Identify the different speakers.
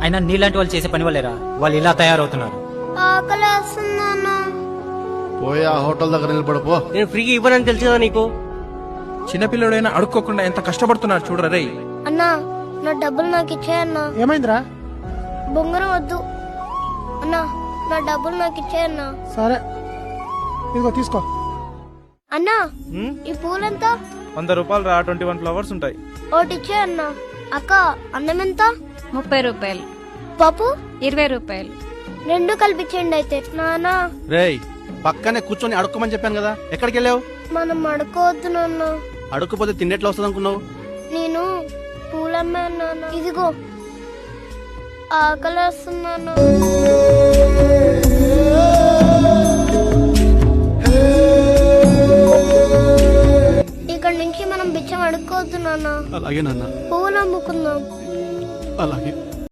Speaker 1: అయినా నీలాంటి వాళ్ళు చేసే పని వాళ్ళేరా వాళ్ళు ఇలా తయారవుతున్నారు.
Speaker 2: ఆకలేస్తుందన్నా.
Speaker 3: పోయి ఆ హోటల్ దగ్గర నిలబడిపో.
Speaker 4: నేను ఫ్రీగా ఇవ్వనని తెలుసు కదా నీకు.
Speaker 5: చిన్నపిల్లడైనా అడుక్కోకుండా ఎంత కష్టపడుతున్నారు చూడరా రే.
Speaker 2: అన్నా నా డబ్బులు నాకు ఇచ్చేయన్నా.
Speaker 6: ఏమైందిరా?
Speaker 2: బొంగరం వద్దు అన్నా, నా డబ్బులు నాకు ఇచ్చేయన్నా.
Speaker 6: సరే ఇదిగో తీసుకో.
Speaker 2: అన్నా ఈ పూలెంత?
Speaker 7: 100 రూపాయలు రా, 21 ఫ్లవర్స్ ఉంటాయి.
Speaker 2: ఒకటి ఇచ్చేయన్నా. అక్క అన్నం ఎంత?
Speaker 8: 30 రూపాయలు.
Speaker 2: పప్పు
Speaker 8: 20 రూపాయలు.
Speaker 2: రెండు కలిపించండి అయితే. నానా
Speaker 3: రేయ్ పక్కనే కూర్చొని అడుక్కోమని చెప్పాను కదా, ఎక్కడికి వెళ్ళావు?
Speaker 2: మనం అడుకోవద్దు నాన్న.
Speaker 3: అడుక్కుపోతే తిండెట్లా వస్తుంది అనుకున్నావు?
Speaker 2: నేను పూలమ్మే నాన్న. ఇదిగో ఆకలేస్తున్నాను. ఇక్కడ నుంచి మనం బిచ్చం అడుక్కోవద్దు నాన్న.
Speaker 3: అలాగే నాన్న,
Speaker 2: పువ్వులు అమ్ముకుందాం.
Speaker 3: అలాగే.